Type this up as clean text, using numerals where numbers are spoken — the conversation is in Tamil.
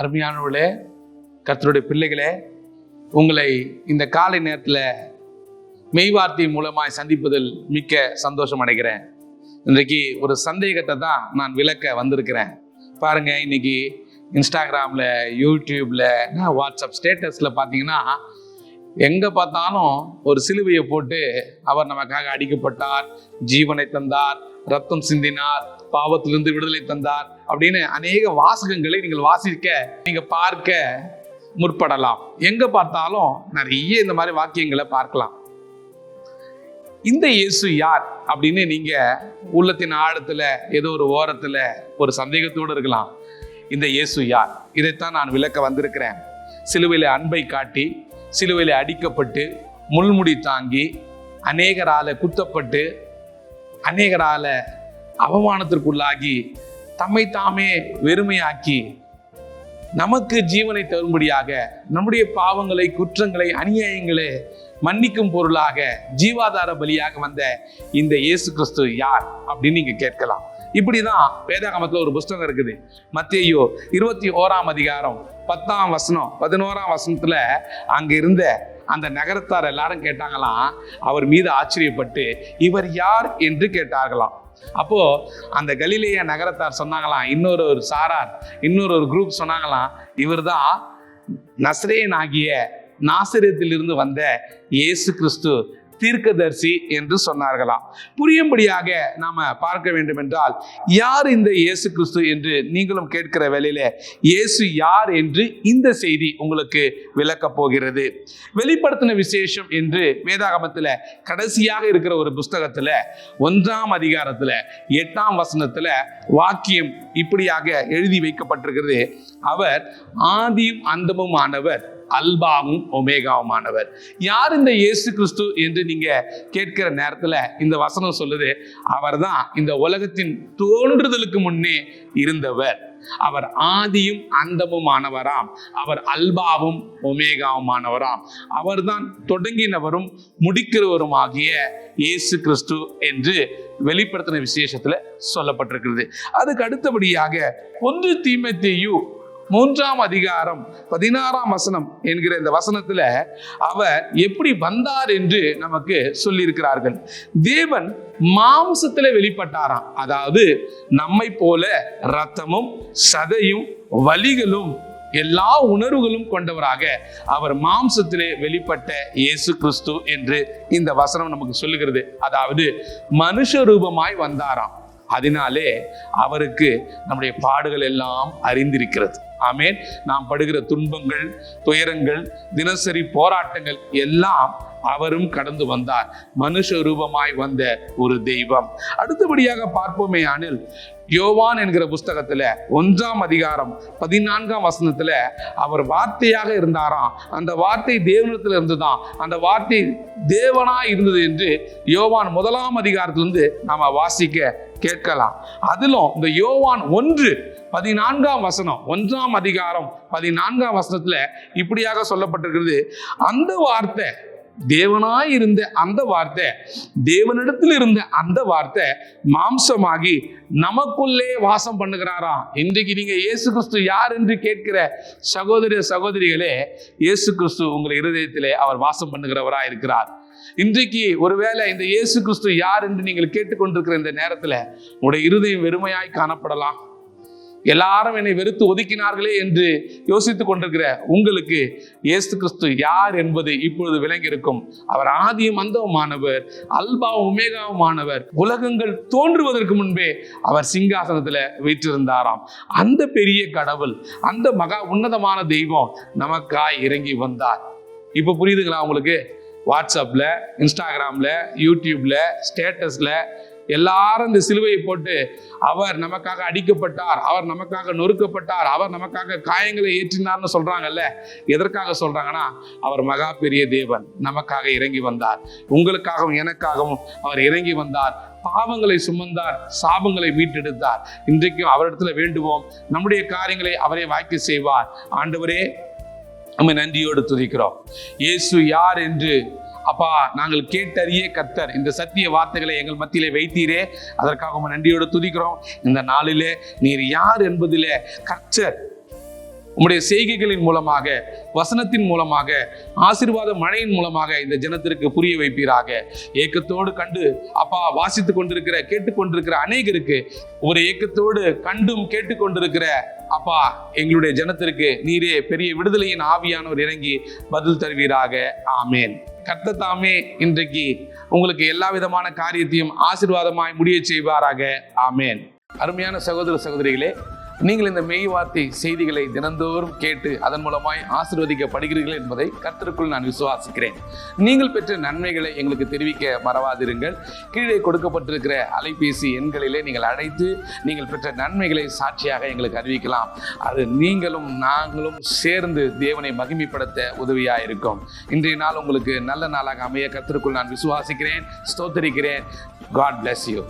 அருமையானவர்களே, கர்த்தருடைய பிள்ளைகளே, உங்களை இந்த காலை நேரத்தில் மெய்வார்த்தை மூலமாய் சந்திப்பதில் மிக்க சந்தோஷம் அடைகிறேன். இன்றைக்கு ஒரு சந்தேகத்தை தான் நான் விளக்க வந்திருக்கிறேன். பாருங்க, இன்னைக்கு இன்ஸ்டாகிராமில், யூடியூப்ல, வாட்ஸ்அப் ஸ்டேட்டஸில் பார்த்தீங்கன்னா எங்கே பார்த்தாலும் ஒரு சிலுவையை போட்டு அவர் நமக்காக அடிக்கப்பட்டார், ஜீவனை தந்தார், ரத்தம் சிந்தினார், பாவத்திலிருந்து விடுதலை தந்தார் அப்படின்னு அநேக வாசகங்களை நீங்க பார்க்க முற்படலாம். எங்க பார்த்தாலும் நிறைய இந்த மாதிரி வாக்கியங்களை பார்க்கலாம். இந்த இயேசு யார் அப்படின்னு நீங்க உள்ளத்தின் ஆழத்துல ஏதோ ஒரு ஓரத்துல ஒரு சந்தேகத்தோடு இருக்கலாம். இந்த இயேசு யார்? இதைத்தான் நான் விளக்க வந்திருக்கிறேன். சிலுவையில அன்பை காட்டி, சிலுவையில அடிக்கப்பட்டு, முள்முடி தாங்கி, அநேகரால குத்தப்பட்டு, அநேகரால அவமானத்திற்குள்ளாகி, தம்மை தாமே வெறுமையாக்கி, நமக்கு ஜீவனை தரும்படியாக நம்முடைய பாவங்களை, குற்றங்களை, அநியாயங்களை மன்னிக்கும் பொருளாக ஜீவாதார பலியாக வந்த இந்த இயேசு கிறிஸ்து யார் அப்படின்னு நீங்க கேட்கலாம். இப்படிதான் வேதாகமத்துல ஒரு புஸ்தகம் இருக்குது. மத்தேயு 21ஆம் அதிகாரம் 10ஆம் வசனம் 11ஆம் வசனத்துல அங்க இருந்த அந்த நகரத்தார் எல்லாரும் கேட்டாங்களாம், அவர் மீது ஆச்சரியப்பட்டு இவர் யார் என்று கேட்டார்களாம். அப்போ அந்த கலிலேய நகரத்தார் சொன்னாங்களாம், இன்னொரு குரூப் சொன்னாங்களாம், இவர் தான் நசரேயன் ஆகிய நாசரேத்திலிருந்து வந்த இயேசு கிறிஸ்து தீர்க்கதரிசி என்று சொன்னார்களாம். புரியும்படியாக நாம பார்க்க வேண்டும் என்றால், யார் இந்த இயேசு கிறிஸ்து என்று நீங்களும் கேட்கிற வேளையில இயேசு யார் என்று இந்த செய்தி உங்களுக்கு விளக்க போகிறது. வெளிப்படுத்தின விசேஷம் என்று வேதாகமத்துல கடைசியாக இருக்கிற ஒரு புஸ்தகத்துல 1ஆம் அதிகாரத்துல 8ஆம் வசனத்துல வாக்கியம் இப்படியாக எழுதி வைக்கப்பட்டிருக்கிறது. அவர் ஆதியும் அந்தமும் ஆனவர், அல்பாவும் ஒமேகாவுமானவர். யார் இந்த இயேசு கிறிஸ்து என்று நீங்க கேட்கிற நேரத்துல இந்த வசனம் சொல்லுது, அவர் தான் இந்த உலகத்தின் தோன்றுதலுக்கு முன்னே இருந்தவர். அவர் ஆதியும் அந்தமும் ஆனவராம், அவர் அல்பாவும் ஒமேகாவுமானவராம், அவர் தான் தொடங்கினவரும் முடிக்கிறவரும் ஆகிய இயேசு கிறிஸ்து என்று வெளிப்படுத்தின விசேஷத்துல சொல்லப்பட்டிருக்கிறது. அதுக்கு அடுத்தபடியாக 1 தீமோத்தேயு 3ஆம் அதிகாரம் 16ஆம் வசனம் என்கிற இந்த வசனத்துல அவர் எப்படி வந்தார் என்று நமக்கு சொல்லியிருக்கிறார்கள். தேவன் மாம்சத்துல வெளிப்பட்டாராம். அதாவது நம்மை போல ரத்தமும் சதையும் வலிகளும் எல்லா உணர்வுகளும் கொண்டவராக அவர் மாம்சத்திலே வெளிப்பட்ட இயேசு கிறிஸ்து என்று இந்த வசனம் நமக்கு சொல்லுகிறது. அதாவது மனுஷ ரூபமாய் வந்தாராம். அதனாலே அவருக்கு நம்முடைய பாடுகள் எல்லாம் அறிந்திருக்கிறது. ஆமேன். நாம் படுகிற துன்பங்கள், துயரங்கள், தினசரி போராட்டங்கள் எல்லாம் அவரும் கடந்து வந்தார். மனுஷ ரூபமாய் வந்த ஒரு தெய்வம். அடுத்தபடியாக பார்ப்போமே ஆனில், யோவான் என்கிற புஸ்தகத்துல 1ஆம் அதிகாரம் 14ஆம் வசனத்துல அவர் வார்த்தையாக இருந்தாராம். அந்த வார்த்தை தேவனிடத்துல இருந்துதான், அந்த வார்த்தை தேவனா இருந்தது என்று யோவான் 1ஆம் அதிகாரத்திலிருந்து நாம வாசிக்க கேட்கலாம். அதிலும் இந்த யோவான் 1:14ஆம் வசனம், 1ஆம் அதிகாரம் 14ஆம் வசனத்துல இப்படியாக சொல்லப்பட்டிருக்கிறது, அந்த வார்த்தை தேவனாய் இருந்த அந்த வார்த்தை, தேவனிடத்தில் இருந்த அந்த வார்த்தை மாம்சமாகி நமக்குள்ளே வாசம் பண்ணுகிறாராம். இன்றைக்கு நீங்க இயேசு கிறிஸ்து யார் என்று கேட்கிற சகோதரிகளே, இயேசு கிறிஸ்து உங்கள் இருதயத்திலே அவர் வாசம் பண்ணுகிறவரா இருக்கிறார். இன்றைக்கு ஒருவேளை இந்த இயேசு கிறிஸ்து யார் என்று நீங்கள் கேட்டுக்கொண்டிருக்கிற இந்த நேரத்துல உங்களுடைய இருதயம் வெறுமையாய் காணப்படலாம். எல்லாரும் என்னை வெறுத்து ஒதுக்கினார்களே என்று யோசித்துக் கொண்டிருக்கிற உங்களுக்கு இயேசு கிறிஸ்து யார் என்பது இப்பொழுது விளங்கி இருக்கும். அவர் ஆதியும் அந்தமுமானவர், அல்பாவும் ஒமேகாவுமானவர். உலகங்கள் தோன்றுவதற்கு முன்பே அவர் சிங்காசனத்துல வீற்றிருந்தாராம். அந்த பெரிய கடவுள், அந்த மகா உன்னதமான தெய்வம் நமக்காய் இறங்கி வந்தார். இப்ப புரியுதுங்களா உங்களுக்கு? வாட்ஸ்அப்ல, இன்ஸ்டாகிராம்ல, யூடியூப்ல, ஸ்டேட்டஸ்ல எல்லாரும் இந்த சிலுவையை போட்டு அவர் நமக்காக அடிக்கப்பட்டார், அவர் நமக்காக நொறுக்கப்பட்டார், அவர் நமக்காக காயங்களை ஏற்றினார்னு சொல்றாங்கல்ல. எதற்காக சொல்றாங்கன்னா, அவர் மகா பெரிய தேவன் நமக்காக இறங்கி வந்தார். உங்களுக்காகவும் எனக்காகவும் அவர் இறங்கி வந்தார். பாவங்களை சுமந்தார், சாபங்களை மீட்டெடுத்தார். இன்றைக்கும் அவரிடத்துல வேண்டுவோம், நம்முடைய காரியங்களை அவரே வாய்க்க செய்வார். ஆண்டவரே, நம்ம நன்றியோடு துதிக்கிறோம். இயேசு யார் என்று அப்பா நாங்கள் கேட்டறிய கர்த்தர் இந்த சத்திய வார்த்தைகளை எங்கள் மத்தியிலே வைத்தீரே, அதற்காக நன்றியோடு துதிக்கிறோம். இந்த நாளிலே நீர் யார் என்பதிலே கர்த்தர் உம்முடைய செய்கைகளின் மூலமாக, வசனத்தின் மூலமாக, ஆசீர்வாத மழையின் மூலமாக இந்த ஜனத்திற்கு புரிய வைப்பீராக. ஏக்கத்தோடு கண்டு அப்பா வாசித்து கொண்டிருக்கிற, கேட்டுக்கொண்டிருக்கிற அநேகருக்கு ஒரு ஏக்கத்தோடு கண்டும் கேட்டுக்கொண்டிருக்கிற அப்பா எங்களுடைய ஜனத்திற்கு நீரே பெரிய விடுதலையின் ஆவியானவர் இறங்கி பதில் தருவீராக. ஆமேன். கர்த்தர் தாமே இன்றைக்கு உங்களுக்கு எல்லா விதமான காரியத்தையும் ஆசீர்வாதமாய் முடிய செய்வாராக. ஆமேன். அருமையான சகோதர சகோதரிகளே, நீங்கள் இந்த மெய் வார்த்தை செய்திகளை தினந்தோறும் கேட்டு அதன் மூலமாய் ஆசீர்வதிக்கப்படுகிறீர்கள் என்பதை கர்த்தருக்குள் நான் விசுவாசிக்கிறேன். நீங்கள் பெற்ற நன்மைகளை எங்களுக்கு தெரிவிக்க மறவாதிருங்கள். கீழே கொடுக்கப்பட்டிருக்கிற அலைபேசி எண்களிலே நீங்கள் அழைத்து நீங்கள் பெற்ற நன்மைகளை சாட்சியாக எங்களுக்கு அறிவிக்கலாம். அது நீங்களும் நாங்களும் சேர்ந்து தேவனை மகிமைப்படுத்த உதவியாக இருக்கும். இன்றைய நாள் உங்களுக்கு நல்ல நாளாக அமைய கர்த்தருக்குள் நான் விசுவாசிக்கிறேன், ஸ்தோத்திரிக்கிறேன். God bless you.